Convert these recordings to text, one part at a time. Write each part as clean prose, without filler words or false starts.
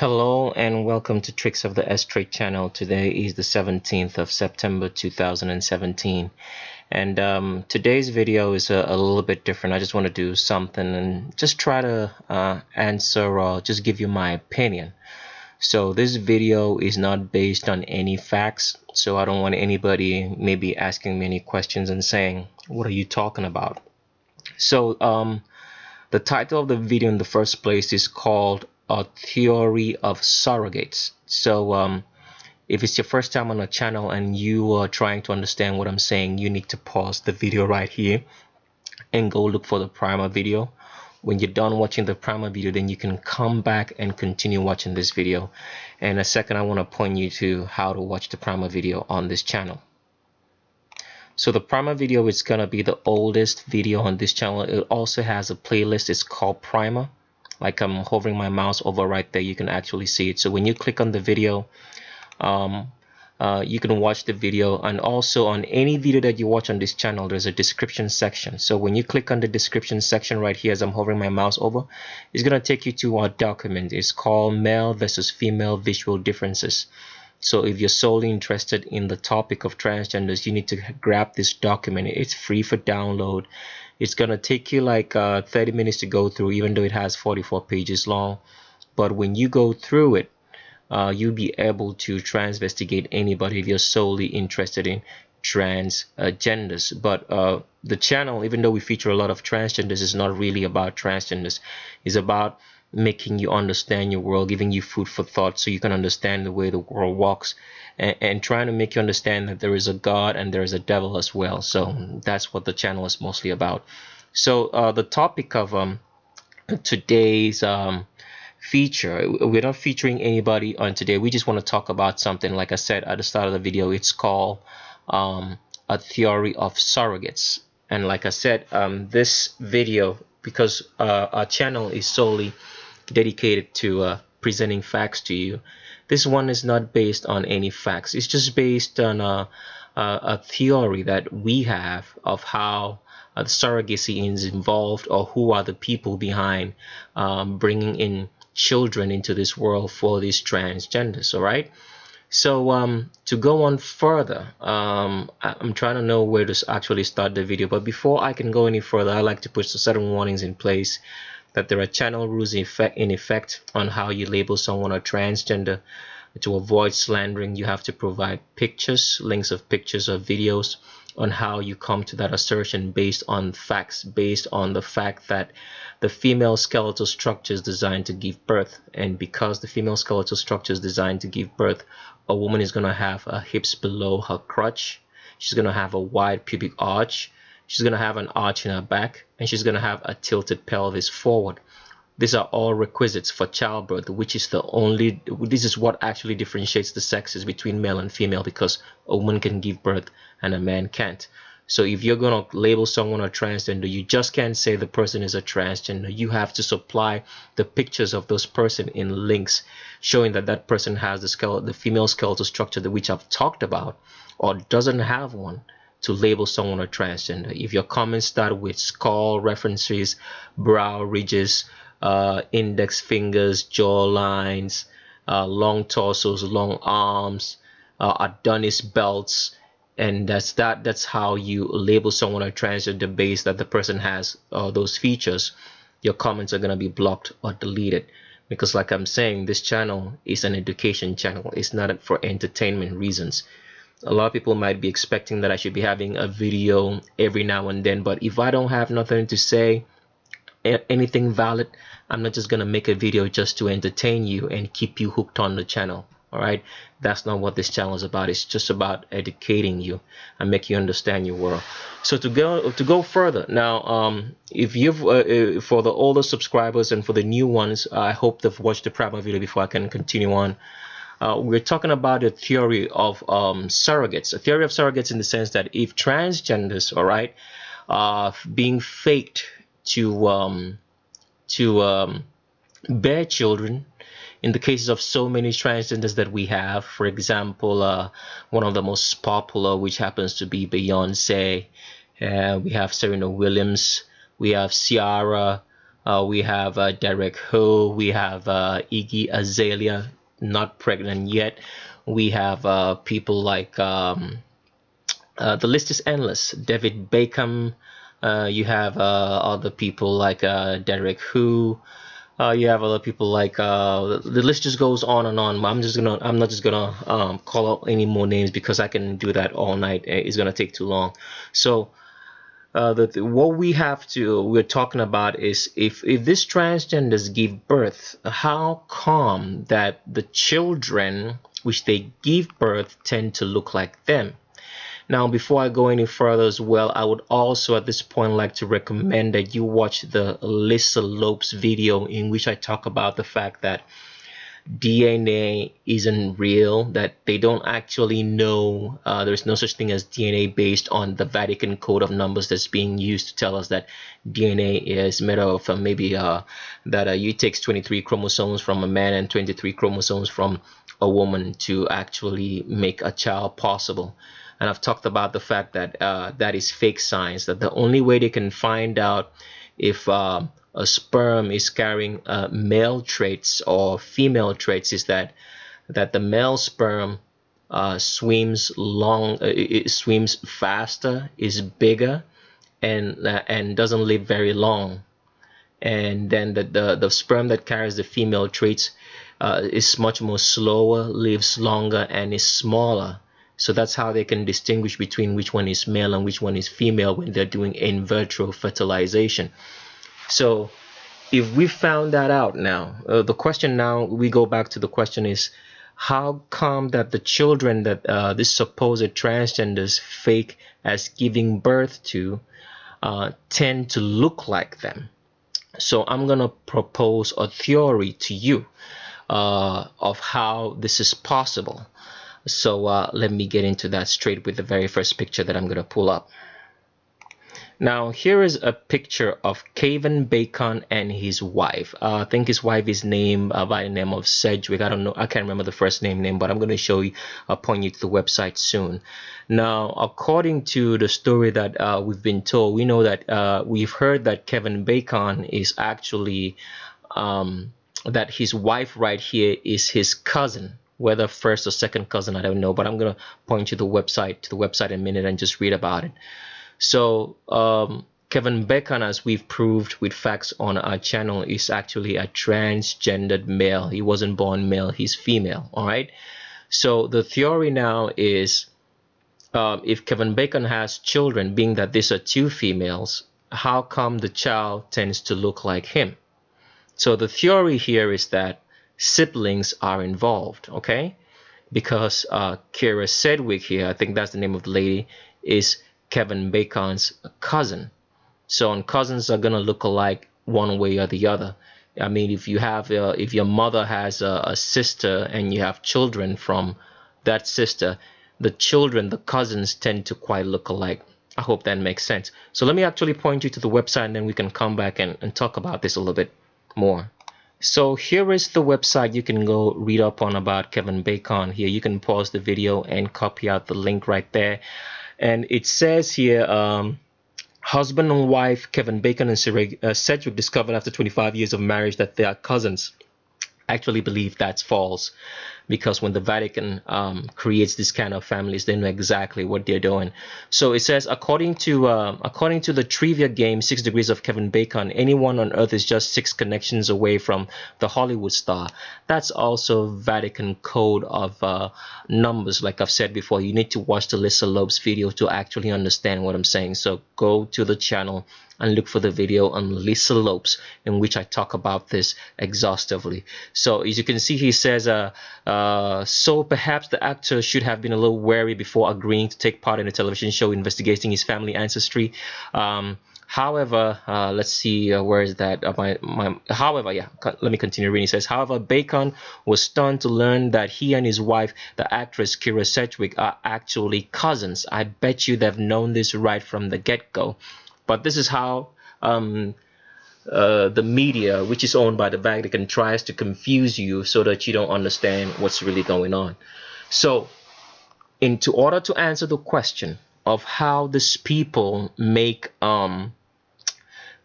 Hello and welcome to Tricks of the S-Trade channel. Today is the 17th of September 2017 and today's video is a little bit different. I just want to do something and just try to answer or just give you my opinion. So this video is not based on any facts, so I don't want anybody maybe asking me any questions and saying, what are you talking about? So the title of the video in the first place is called A Theory of Surrogates. So if it's your first time on the channel and you are trying to understand what I'm saying, you need to pause the video right here and go look for the primer video. When you're done watching the primer video, then you can come back and continue watching this video. And in a second, I want to point you to how to watch the primer video on this channel. So the primer video is going to be the oldest video on this channel. It also has a playlist. It's called Primer. Like I'm hovering my mouse over right there, you can actually see it. So when you click on the video, you can watch the video, and also on any video that you watch on this channel, there's a description section. So when you click on the description section right here, as I'm hovering my mouse over, it's going to take you to our document. It's called Male versus Female Visual Differences. So if you're solely interested in the topic of transgenders, you need to grab this document. It's free for download. It's gonna take you like 30 minutes to go through, even though it has 44 pages long. But when you go through it, you'll be able to transvestigate anybody if you're solely interested in transgenders. But the channel, even though we feature a lot of transgenders, is not really about transgenders. It's about making you understand your world, giving you food for thought so you can understand the way the world works, and trying to make you understand that there is a God and there is a devil as well. So that's what the channel is mostly about. So the topic of today's feature, we're not featuring anybody on today. We just want to talk about something, like I said at the start of the video. It's called A Theory of Surrogates. And like I said, this video, because our channel is solely dedicated to presenting facts to you, this one is not based on any facts. It's just based on a theory that we have of how the surrogacy is involved, or who are the people behind bringing in children into this world for these transgenders. All right. So to go on further, I'm trying to know where to actually start the video, but before I can go any further, I like to put certain warnings in place, that there are channel rules in effect on how you label someone a transgender. To avoid slandering, you have to provide pictures, links of pictures or videos on how you come to that assertion based on facts, based on the fact that the female skeletal structure is designed to give birth. And because the female skeletal structure is designed to give birth, a woman is going to have her hips below her crotch. She's going to have a wide pubic arch. She's going to have an arch in her back, and she's going to have a tilted pelvis forward. These are all requisites for childbirth, which is this is what actually differentiates the sexes between male and female, because a woman can give birth and a man can't. So if you're going to label someone a transgender, you just can't say the person is a transgender. You have to supply the pictures of those person in links showing that that person has the female skeletal structure which I've talked about, or doesn't have one, to label someone a transgender. If your comments start with skull references, brow ridges, index fingers, jaw lines, long torsos, long arms, Adonis belts, and that's how you label someone a transgender, based that the person has those features, your comments are going to be blocked or deleted. Because like I'm saying, this channel is an education channel. It's not for entertainment reasons. A lot of people might be expecting that I should be having a video every now and then, but if I don't have nothing to say, anything valid, I'm not just gonna make a video just to entertain you and keep you hooked on the channel. All right, that's not what this channel is about. It's just about educating you and make you understand your world. So to go further now, if you've for the older subscribers and for the new ones, I hope they've watched the primer video before I can continue on. We're talking about a theory of surrogates. A theory of surrogates in the sense that if transgenders, all right, being faked to bear children, in the cases of so many transgenders that we have, for example, one of the most popular, which happens to be Beyonce, we have Serena Williams, we have Ciara, We have Derrick Hugh. We have Iggy Azalea, not pregnant yet. We have people like the list is endless. David Beckham. You have other people like Derrick Hugh. You have other people like the list just goes on and on. I'm not just gonna call out any more names because I can do that all night. It's gonna take too long. So what we're talking about is if these transgenders give birth, how come that the children which they give birth tend to look like them? Now, before I go any further as well, I would also at this point like to recommend that you watch the Lisa Lopes video in which I talk about the fact that DNA isn't real, that they don't actually know, there's no such thing as DNA based on the Vatican code of numbers that's being used to tell us that DNA is made of maybe that you takes 23 chromosomes from a man and 23 chromosomes from a woman to actually make a child possible. And I've talked about the fact that that is fake science, that the only way they can find out if a sperm is carrying male traits or female traits is that the male sperm swims it swims faster, is bigger, and doesn't live very long. And then the sperm that carries the female traits is much more slower, lives longer, and is smaller. So that's how they can distinguish between which one is male and which one is female when they're doing in vitro fertilization. So if we found that out now, the question now, we go back to the question is, how come that the children that this supposed transgenders fake as giving birth to tend to look like them? So I'm going to propose a theory to you of how this is possible. So let me get into that straight with the very first picture that I'm going to pull up. Now, here is a picture of Kevin Bacon and his wife. I think his wife is named by the name of Sedgwick. I don't know. I can't remember the first name, but I'm going to show you, point you to the website soon. Now, according to the story that we've been told, we know that we've heard that Kevin Bacon is actually, that his wife right here is his cousin. Whether first or second cousin, I don't know, but I'm gonna point you to the website in a minute and just read about it. So Kevin Bacon, as we've proved with facts on our channel, is actually a transgendered male. He wasn't born male, he's female. All right. So the theory now is, if Kevin Bacon has children, being that these are two females, how come the child tends to look like him? So the theory here is that siblings are involved, okay? Because Kira Sedgwick here, I think that's the name of the lady, is Kevin Bacon's cousin. So and cousins are gonna look alike one way or the other. I mean, if you have if your mother has a sister and you have children from that sister, the cousins tend to quite look alike. I hope that makes sense. So let me actually point you to the website and then we can come back and talk about this a little bit more. So here is the website you can go read up on about Kevin Bacon. Here you can pause the video and copy out the link right there. And it says here, husband and wife Kevin Bacon and Sedgwick discovered after 25 years of marriage that they are cousins. Actually believe that's false, because when the Vatican creates this kind of families, they know exactly what they're doing. So it says, according to the trivia game 6 Degrees of Kevin Bacon, anyone on earth is just 6 connections away from the Hollywood star. That's also Vatican code of numbers. Like I've said before, you need to watch the Lisa Lopes video to actually understand what I'm saying. So go to the channel and look for the video on Lisa Lopes in which I talk about this exhaustively. So as you can see, he says, so perhaps the actor should have been a little wary before agreeing to take part in a television show investigating his family ancestry. However, let's see, where is that? However, yeah, let me continue reading. It says, however, Bacon was stunned to learn that he and his wife, the actress Kira Sedgwick, are actually cousins. I bet you they've known this right from the get-go. But this is how the media, which is owned by the Vatican, tries to confuse you so that you don't understand what's really going on. So, in order to answer the question of how these people make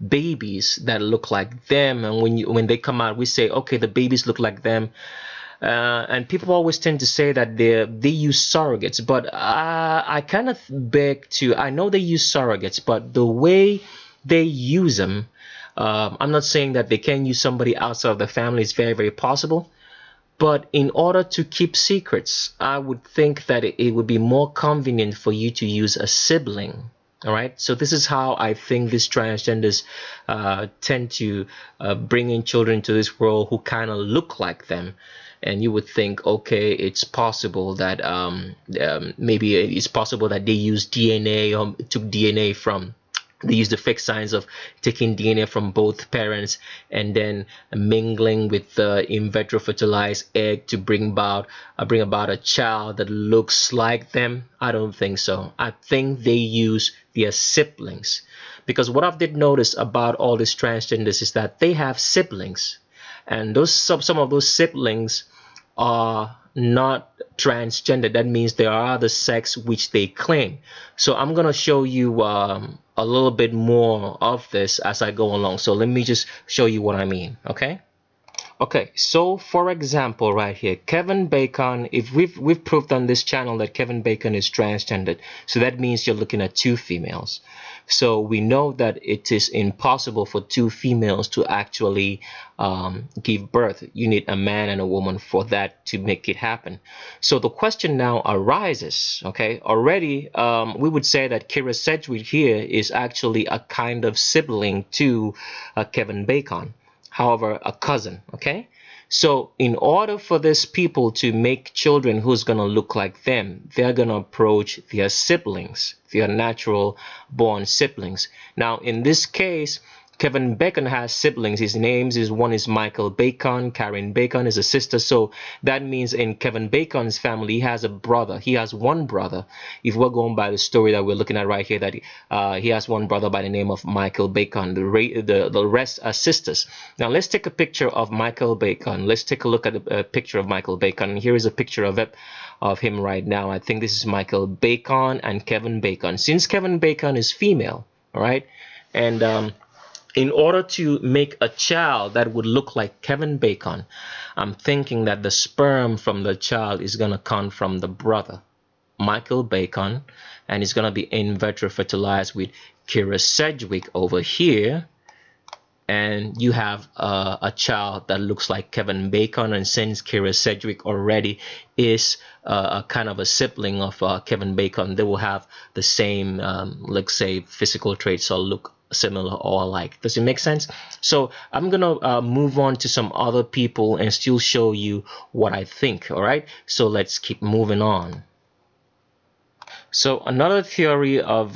babies that look like them, and when they come out, we say, okay, the babies look like them. And people always tend to say that they use surrogates, but I kind of beg to. I know they use surrogates, but the way they use them, I'm not saying that they can use somebody outside of the family. It's very, very possible. But in order to keep secrets, I would think that it would be more convenient for you to use a sibling. All right. So this is how I think these transgenders tend to bring in children into this world who kind of look like them. And you would think, okay, it's possible that maybe it's possible that they use DNA or took DNA from. They use the fake science of taking DNA from both parents and then mingling with the in vitro fertilized egg to bring about a child that looks like them. I don't think so. I think they use their siblings, because what I've did notice about all these transgenders is that they have siblings, and those some of those siblings are not transgender. That means they are the sex which they claim. So I'm gonna show you a little bit more of this as I go along. So let me just show you what I mean. Okay, so for example, right here, Kevin Bacon, if we've proved on this channel that Kevin Bacon is transgendered, so that means you're looking at two females. So we know that it is impossible for two females to actually give birth. You need a man and a woman for that to make it happen. So the question now arises, okay, already we would say that Kira Sedgwick here is actually a kind of sibling to Kevin Bacon. However, a cousin. Okay, so in order for these people to make children who's gonna look like them, they're gonna approach their siblings, their natural born siblings. Now in this case, Kevin Bacon has siblings. His names is, one is Michael Bacon, Karen Bacon is a sister. So that means in Kevin Bacon's family, he has a brother. He has one brother. If we're going by the story that we're looking at right here, that he has one brother by the name of Michael Bacon. The rest are sisters. Now let's take a picture of Michael Bacon. Let's take a look at a picture of Michael Bacon. Here is a picture of him right now. I think this is Michael Bacon and Kevin Bacon. Since Kevin Bacon is female, all right, and in order to make a child that would look like Kevin Bacon, I'm thinking that the sperm from the child is going to come from the brother, Michael Bacon, and it's going to be in vitro fertilized with Kira Sedgwick over here. And you have a child that looks like Kevin Bacon, and since Kira Sedgwick already is a kind of a sibling of Kevin Bacon, they will have the same, let's say, physical traits or look similar or alike. Does it make sense? So I'm gonna move on to some other people and still show you what I think. All right, so let's keep moving on. So another theory of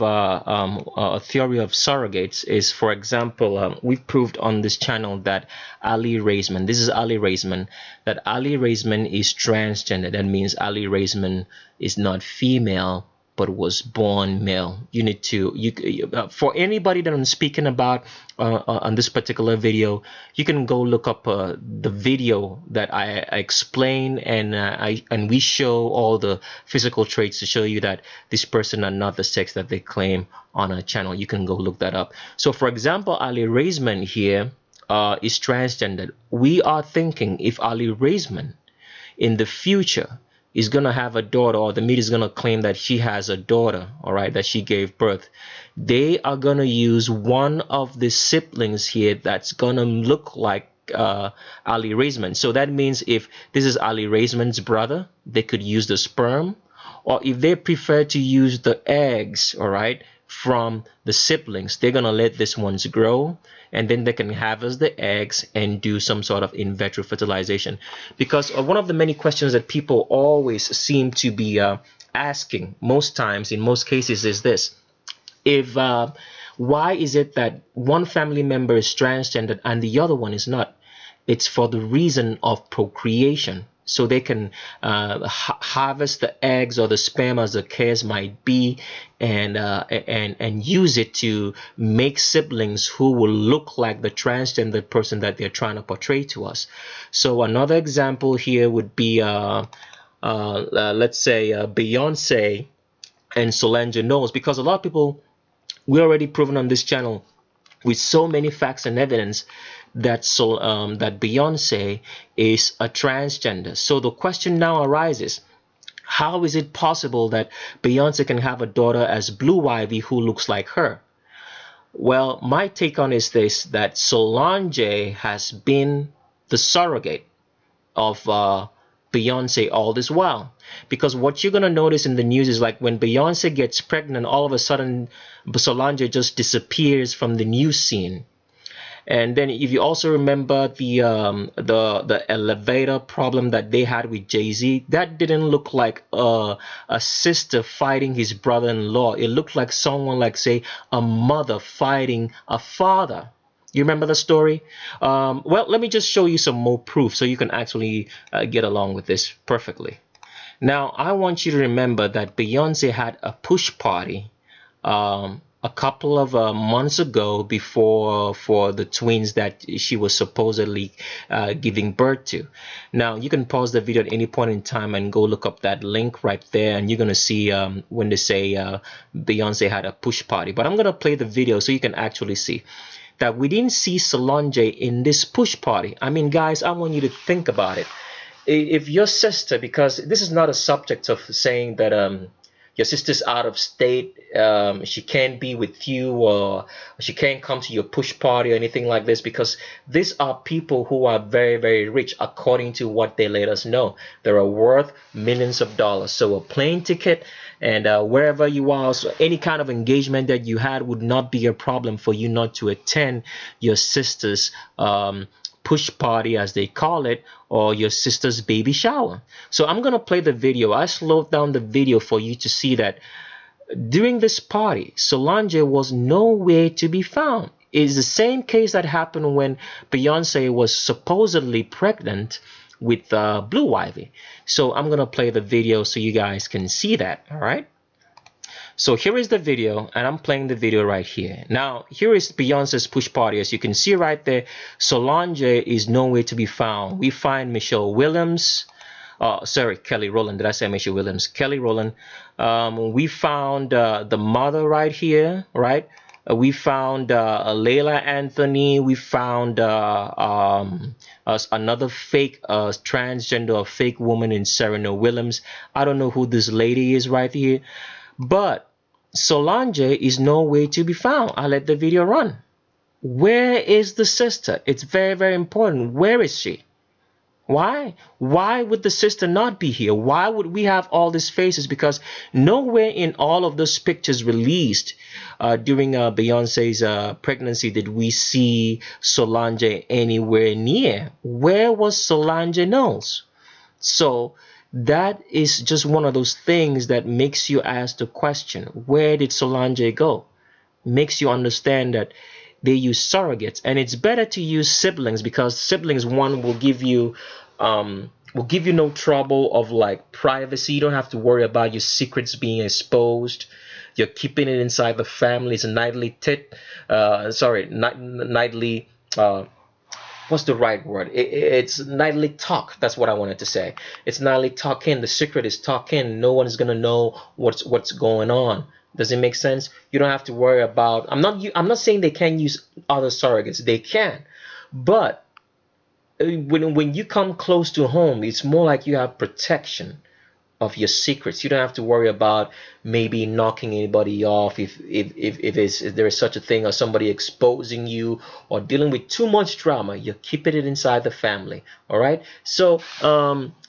surrogates is, for example, we've proved on this channel that Aly Raisman, this is Aly Raisman, that Aly Raisman is transgender. That means Aly Raisman is not female but was born male. You need to, for anybody that I'm speaking about on this particular video, you can go look up the video that I explain, and we show all the physical traits to show you that this person are not the sex that they claim on our channel. You can go look that up. So for example, Aly Raisman here is transgender. We are thinking if Aly Raisman in the future is going to have a daughter, or the media is going to claim that she has a daughter, all right, that she gave birth, they are going to use one of the siblings here that's going to look like Aly Raisman. So that means if this is Aly Raisman's brother, they could use the sperm, or if they prefer to use the eggs, all right, from the siblings, they're going to let these ones grow, and then they can harvest the eggs and do some sort of in vitro fertilization. Because one of the many questions that people always seem to be asking most times, in most cases, is this: if why is it that one family member is transgender and the other one is not? It's for the reason of procreation. So they can harvest the eggs or the sperm, as the case might be, and use it to make siblings who will look like the transgender person that they're trying to portray to us. So another example here would be, let's say, Beyonce and Solange knows, because a lot of people, we already proven on this channel with so many facts and evidence that that Beyonce is a transgender. So the question now arises, how is it possible that Beyonce can have a daughter as Blue Ivy who looks like her? Well, my take on is this, that Solange has been the surrogate of Beyonce all this while. Because what you're going to notice in the news is, like, when Beyonce gets pregnant, all of a sudden Solange just disappears from the news scene. And then if you also remember the elevator problem that they had with Jay-Z, that didn't look like a sister fighting his brother-in-law. It looked like someone, like, say, a mother fighting a father. You remember the story? Well, let me just show you some more proof so you can actually get along with this perfectly. Now, I want you to remember that Beyonce had a push party a couple of months ago before for the twins that she was supposedly giving birth to. Now, you can pause the video at any point in time and go look up that link right there, and you're going to see when they say Beyonce had a push party. But I'm going to play the video so you can actually see that we didn't see Solange in this push party. I mean, guys, I want you to think about it. If your sister, because this is not a subject of saying that your sister's out of state, she can't be with you, or she can't come to your push party or anything like this, because these are people who are very, very rich, according to what they let us know. They are worth millions of dollars. So a plane ticket and wherever you are, so any kind of engagement that you had would not be a problem for you not to attend your sister's push party, as they call it, or your sister's baby shower. So I'm going to play the video. I slowed down the video for you to see that during this party, Solange was nowhere to be found. It's the same case that happened when Beyonce was supposedly pregnant with Blue Ivy. So I'm going to play the video so you guys can see that, all right? So here is the video, and I'm playing the video right here. Now, here is Beyonce's push party. As you can see right there, Solange is nowhere to be found. We find Michelle Williams. Sorry, Kelly Rowland. Did I say Michelle Williams? Kelly Rowland. We found the mother right here, right? We found Layla Anthony. We found another fake transgender, a fake woman in Serena Williams. I don't know who this lady is right here. But Solange is nowhere to be found. I let the video run. Where is the sister? It's very, very important. Where is she? Why? Why would the sister not be here? Why would we have all these faces? Because nowhere in all of those pictures released during Beyonce's pregnancy did we see Solange anywhere near. Where was Solange Knowles? So that is just one of those things that makes you ask the question, where did Solange go? Makes you understand that they use surrogates, and it's better to use siblings, because siblings, one, will give you no trouble of, like, privacy. You don't have to worry about your secrets being exposed. You're keeping it inside the family. It's a nightly nightly what's the right word? It's nightly talk. That's what I wanted to say. It's nightly talking. The secret is talking. No one is gonna know what's going on. Does it make sense? You don't have to worry about. I'm not saying they can't use other surrogates. They can, but when you come close to home, it's more like you have protection of your secrets. You don't have to worry about maybe knocking anybody off if there is such a thing, or somebody exposing you, or dealing with too much drama. You're keeping it inside the family. All right. So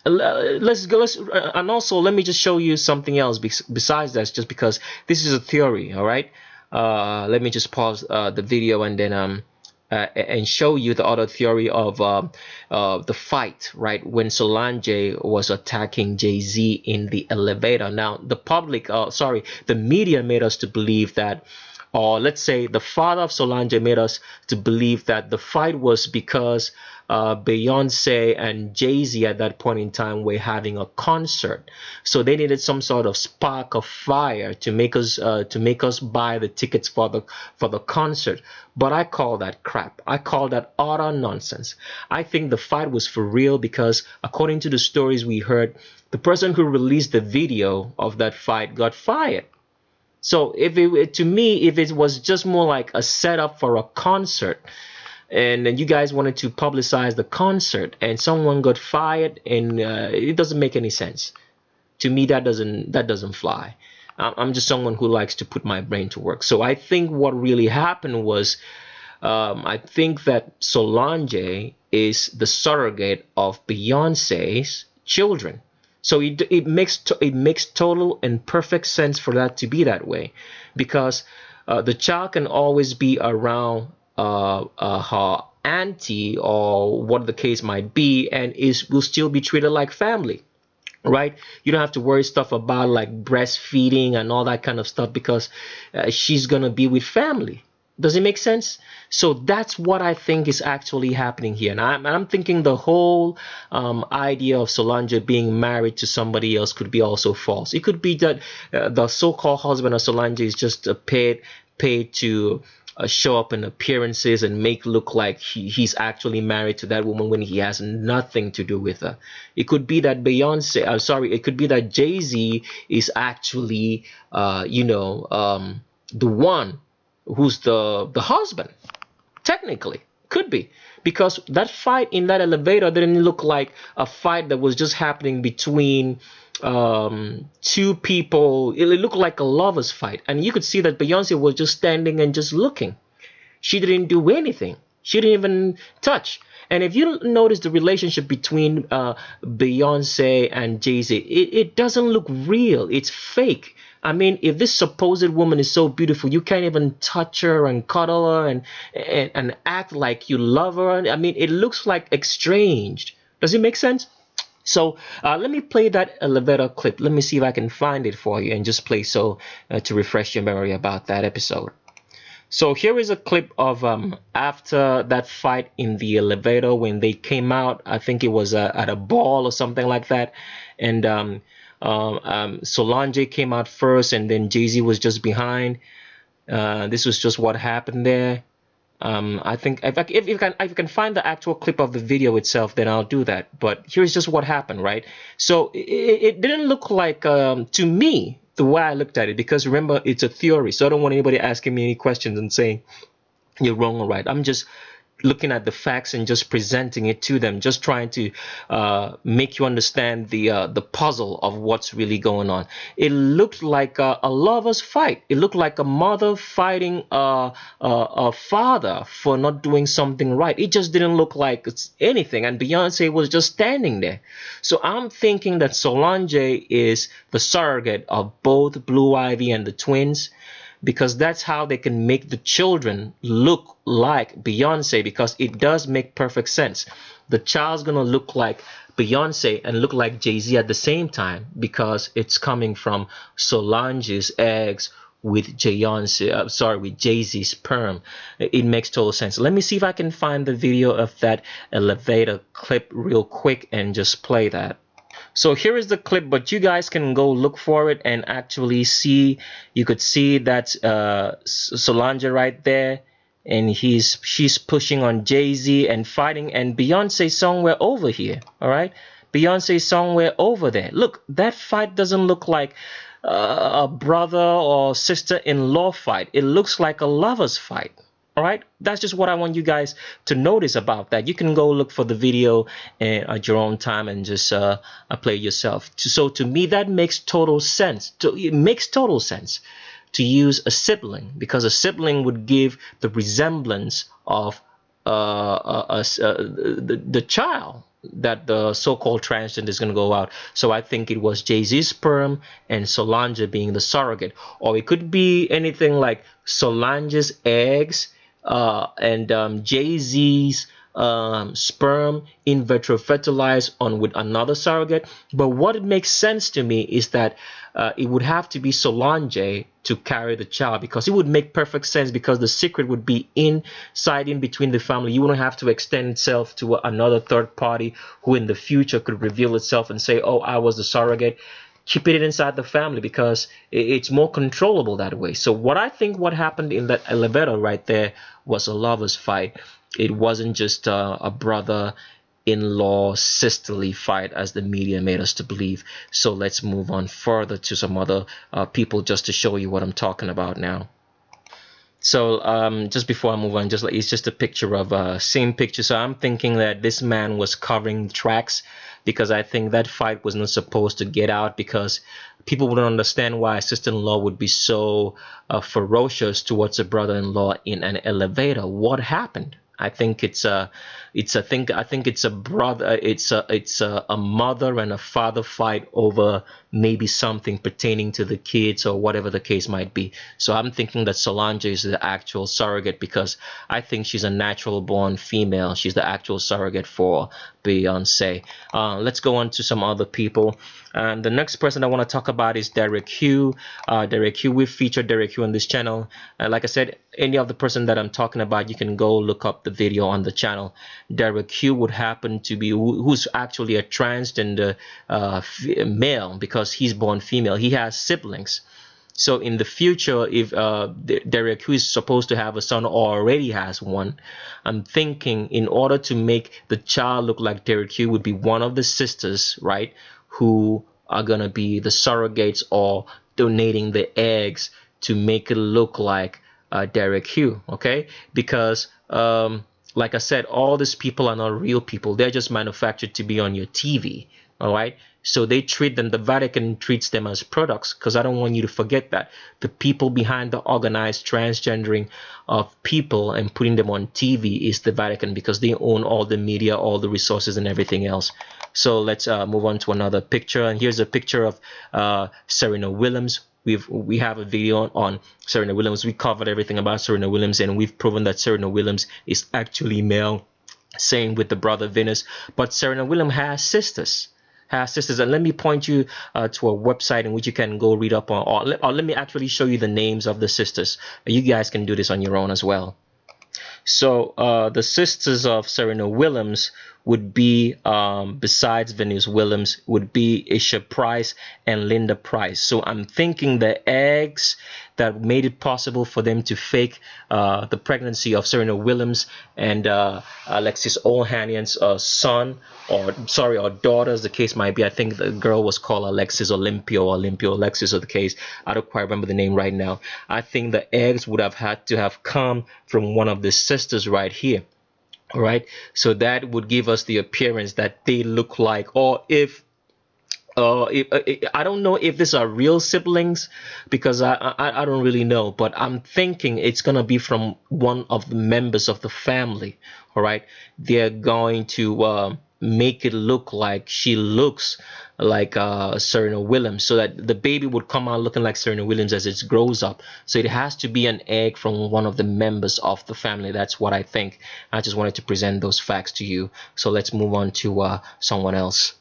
let's go. And also, let me just show you something else besides that, just because this is a theory. All right. Let me just pause the video and then and show you the other theory of the fight, right, when Solange was attacking Jay-Z in the elevator. Now, the media made us to believe that, or let's say the father of Solange made us to believe that the fight was because Beyonce and Jay-Z at that point in time were having a concert, so they needed some sort of spark of fire to make us buy the tickets for the concert. But I call that crap. I call that utter nonsense. I think the fight was for real, because according to the stories we heard, the person who released the video of that fight got fired. So if it, to me, if it was just more like a setup for a concert, and then you guys wanted to publicize the concert, and someone got fired, and it doesn't make any sense to me. That doesn't fly. I'm just someone who likes to put my brain to work. So I think what really happened was, I think that Solange is the surrogate of Beyonce's children. So it makes total and perfect sense for that to be that way, because the child can always be around her auntie or what the case might be, and is will still be treated like family, right? You don't have to worry stuff about like breastfeeding and all that kind of stuff, because she's gonna be with family. Does it make sense? So that's what I think is actually happening here. And I'm thinking the whole idea of Solange being married to somebody else could be also false. It could be that the so-called husband of Solange is just paid to show up in appearances and make look like he's actually married to that woman when he has nothing to do with her. It could be that it could be that Jay-Z is actually, the one who's the husband. Technically, could be, because that fight in that elevator didn't look like a fight that was just happening between two people. It looked like a lovers fight, and you could see that Beyonce was just standing and just looking. She didn't do anything. She didn't even touch. And if you notice the relationship between Beyonce and Jay-Z, it doesn't look real. It's fake. I mean, if this supposed woman is so beautiful, you can't even touch her and cuddle her and act like you love her. I mean, it looks like exchanged. Does it make sense? So let me play that elevator clip. Let me see if I can find it for you and just play to refresh your memory about that episode. So here is a clip of after that fight in the elevator when they came out. I think it was at a ball or something like that. And Solange came out first, and then Jay-Z was just behind. This was just what happened there. I think if you can find the actual clip of the video itself, then I'll do that. But here's just what happened, right? So it didn't look like, to me, the way I looked at it, because remember, it's a theory, so I don't want anybody asking me any questions and saying you're wrong or right. I'm just looking at the facts and just presenting it to them, just trying to make you understand the puzzle of what's really going on. It looked like a lover's fight. It looked like a mother fighting a father for not doing something right. It just didn't look like it's anything, and Beyonce was just standing there. So I'm thinking that Solange is the surrogate of both Blue Ivy and the twins, because that's how they can make the children look like Beyonce, because it does make perfect sense. The child's gonna look like Beyonce and look like Jay-Z at the same time, because it's coming from Solange's eggs with Jay-Z's sperm. It makes total sense. Let me see if I can find the video of that elevator clip real quick and just play that. So here is the clip, but you guys can go look for it and actually see. You could see that's Solange right there, and she's pushing on Jay-Z and fighting, and Beyonce somewhere over here. All right, Beyonce somewhere over there. Look, that fight doesn't look like a brother or sister-in-law fight. It looks like a lover's fight. All right, that's just what I want you guys to notice about that. You can go look for the video at your own time and just play yourself. So to me, that makes total sense. It makes total sense to use a sibling, because a sibling would give the resemblance of the child that the so-called transgender is going to go out. So I think it was Jay-Z's sperm and Solange being the surrogate. Or it could be anything like Solange's eggs and Jay-Z's sperm in vitro fertilized on with another surrogate. But what makes sense to me is that it would have to be Solange to carry the child, because it would make perfect sense, because the secret would be inside in between the family. You wouldn't have to extend itself to another third party who in the future could reveal itself and say, oh, I was the surrogate. Keep it inside the family, because it's more controllable that way. So what I think what happened in that elevator right there was a lover's fight. It wasn't just a brother in-law sisterly fight as the media made us to believe. So let's move on further to some other people just to show you what I'm talking about now. So just before I move on, it's just a picture of same picture. So I'm thinking that this man was covering the tracks, because I think that fight was not supposed to get out, because people wouldn't understand why a sister-in-law would be so ferocious towards a brother-in-law in an elevator. What happened? I think it's a mother and a father fight over maybe something pertaining to the kids or whatever the case might be. So I'm thinking that Solange is the actual surrogate, because I think she's a natural born female. She's the actual surrogate for Beyonce. Let's go on to some other people. And the next person I want to talk about is Derrick Hugh. Derrick Hugh, we've featured Derrick Hugh on this channel. Like I said, any of the person that I'm talking about, you can go look up the video on the channel. Derrick Hugh would happen to be who's actually a transgender male, because he's born female. He has siblings. So in the future, if Derrick Hugh is supposed to have a son or already has one, I'm thinking in order to make the child look like Derrick Hugh would be one of the sisters, right, who are going to be the surrogates or donating the eggs to make it look like Derrick Hugh, okay? Because like I said, all these people are not real people. They're just manufactured to be on your TV, all right? So they treat them, the Vatican treats them as products, because I don't want you to forget that the people behind the organized transgendering of people and putting them on TV is the Vatican, because they own all the media, all the resources and everything else. So let's move on to another picture. And here's a picture of Serena Williams. We have a video on Serena Williams. We covered everything about Serena Williams, and we've proven that Serena Williams is actually male. Same with the brother Venus. But Serena Williams has sisters. And let me point you to a website in which you can go read up on, or let me actually show you the names of the sisters. You guys can do this on your own as well. So the sisters of Serena Williams would be, besides Venus Williams, would be Isha Price and Linda Price. So I'm thinking the eggs that made it possible for them to fake the pregnancy of Serena Williams and Alexis Ohanian's son, or daughter, as the case might be. I think the girl was called Alexis Olympia or Olympia Alexis, or the case. I don't quite remember the name right now. I think the eggs would have had to have come from one of the sisters right here. All right, so that would give us the appearance that they look like, or if I don't know if these are real siblings, because I don't really know, but I'm thinking it's gonna be from one of the members of the family. All right, they're going to make it look like she looks like Serena Williams, so that the baby would come out looking like Serena Williams as it grows up. So it has to be an egg from one of the members of the family. That's what I think. I just wanted to present those facts to you. So let's move on to someone else.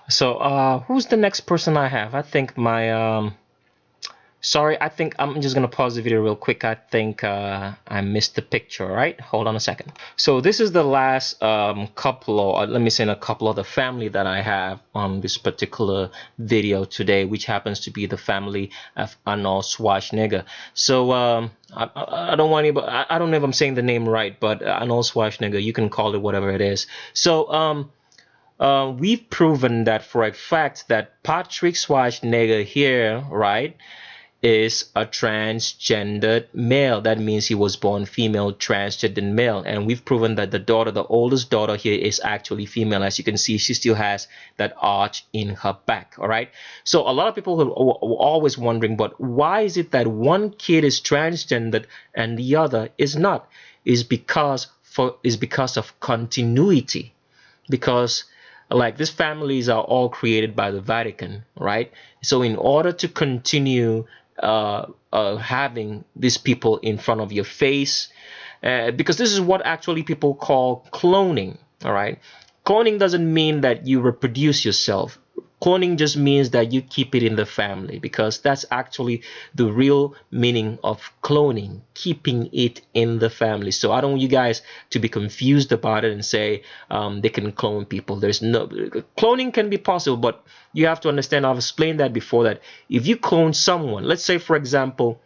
So who's the next person I have? I think my sorry, I think I'm just gonna pause the video real quick. I think I missed the picture. Right, hold on a second. So this is the last couple, or let me say a couple of the family that I have on this particular video today, which happens to be the family of Arnold Schwarzenegger. So I don't want anybody, I don't know if I'm saying the name right, but Arnold Schwarzenegger, you can call it whatever it is. So we've proven that for a fact that Patrick Schwarzenegger here, right, is a transgendered male. That means he was born female, transgendered male. And we've proven that the daughter, the oldest daughter here, is actually female. As you can see, she still has that arch in her back. All right. So a lot of people were always wondering, but why is it that one kid is transgendered and the other is not? Is because of continuity. Because like these families are all created by the Vatican, right? So in order to continue having these people in front of your face, because this is what actually people call cloning, all right? Cloning doesn't mean that you reproduce yourself. Cloning just means that you keep it in the family, because that's actually the real meaning of cloning, keeping it in the family. So I don't want you guys to be confused about it and say they can clone people. There's no cloning can be possible, but you have to understand, I've explained that before, that if you clone someone, let's say for example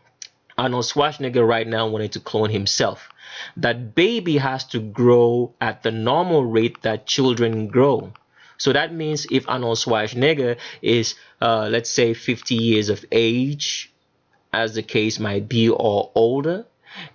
Arnold Schwarzenegger right now wanted to clone himself. that baby has to grow at the normal rate that children grow. So that means if Arnold Schwarzenegger is, let's say, 50 years of age, as the case might be, or older,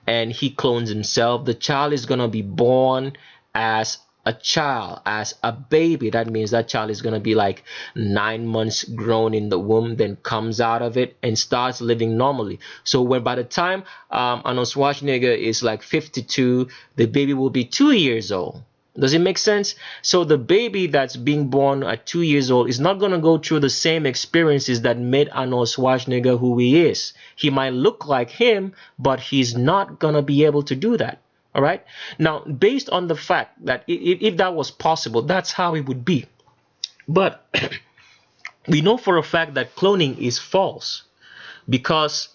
and he clones himself, the child is going to be born as a child, as a baby. That means that child is going to be like 9 months grown in the womb, then comes out of it and starts living normally. So when by the time Arnold Schwarzenegger is like 52, the baby will be 2 years old. Does it make sense? So the baby that's being born at 2 years old is not going to go through the same experiences that made Arnold Schwarzenegger who he is. He might look like him, but he's not going to be able to do that. All right. Now, based on the fact that if that was possible, that's how it would be. But we know for a fact that cloning is false, because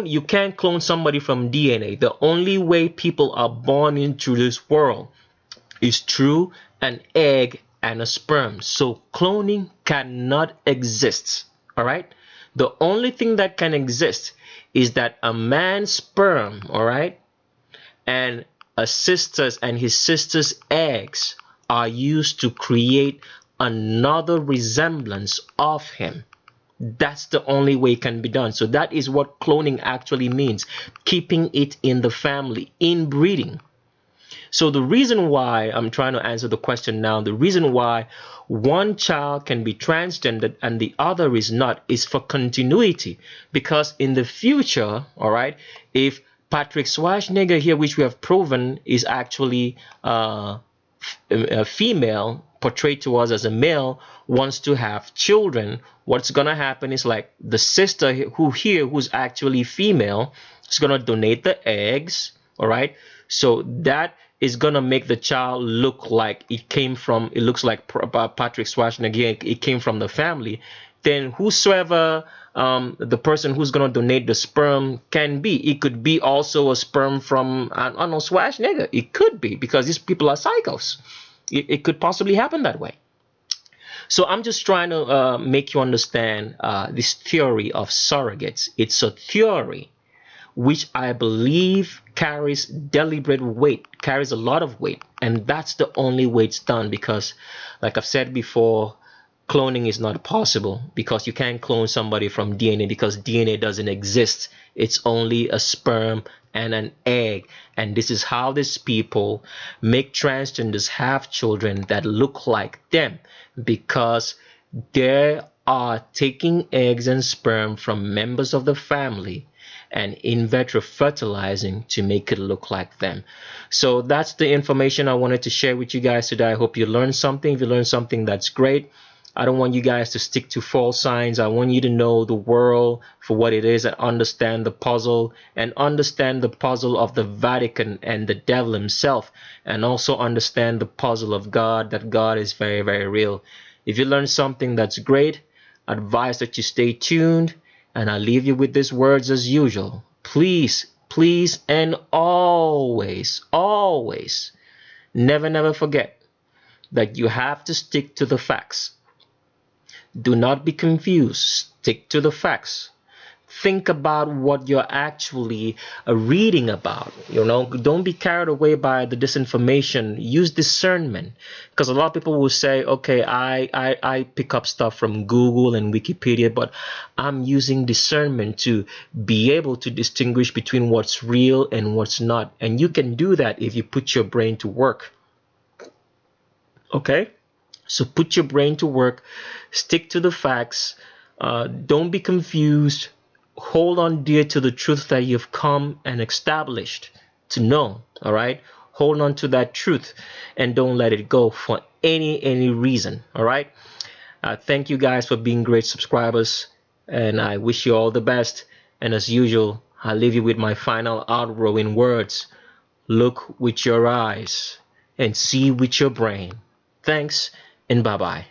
you can't clone somebody from DNA. The only way people are born into this world is through an egg and a sperm. So cloning cannot exist. All right. The only thing that can exist is that a man's sperm, all right, and his sister's eggs are used to create another resemblance of him. That's the only way it can be done. So that is what cloning actually means, keeping it in the family, inbreeding. So the reason why I'm trying to answer the question now, the reason why one child can be transgendered and the other is not, is for continuity. Because in the future, all right, if Patrick Schwarzenegger here, which we have proven is actually a female, portrayed to us as a male, wants to have children, what's gonna happen is like the sister who's actually female is gonna donate the eggs, all right? So that is gonna make the child look like it looks like Patrick Schwarzenegger, it came from the family. Then whosoever the person who's gonna donate the sperm can be, it could be also a sperm from Arnold Schwarzenegger. It could be, because these people are psychos. It could possibly happen that way. So I'm just trying to make you understand this theory of surrogates. It's a theory which I believe carries deliberate weight, carries a lot of weight. And that's the only way it's done, because like I've said before, cloning is not possible, because you can't clone somebody from DNA, because DNA doesn't exist. It's only a sperm and an egg. And this is how these people make transgenders have children that look like them, because they are taking eggs and sperm from members of the family and in vitro fertilizing to make it look like them. So that's the information I wanted to share with you guys today. I hope you learned something. If you learned something, that's great. I don't want you guys to stick to false signs. I want you to know the world for what it is and understand the puzzle, and understand the puzzle of the Vatican and the devil himself, and also understand the puzzle of God, that God is very, very real. If you learn something, that's great. I advise that you stay tuned, and I'll leave you with these words as usual. Please, please, and always, always, never forget that you have to stick to the facts. Do not be confused. Stick to the facts. Think about what you're actually reading about. You know, don't be carried away by the disinformation. Use discernment, because a lot of people will say, okay, I pick up stuff from Google and Wikipedia, but I'm using discernment to be able to distinguish between what's real and what's not. And you can do that if you put your brain to work. Okay? So put your brain to work, stick to the facts, don't be confused, hold on dear to the truth that you've come and established to know, all right? Hold on to that truth and don't let it go for any reason, all right? Thank you guys for being great subscribers, and I wish you all the best. And as usual, I'll leave you with my final outro in words. Look with your eyes and see with your brain. Thanks. And bye-bye.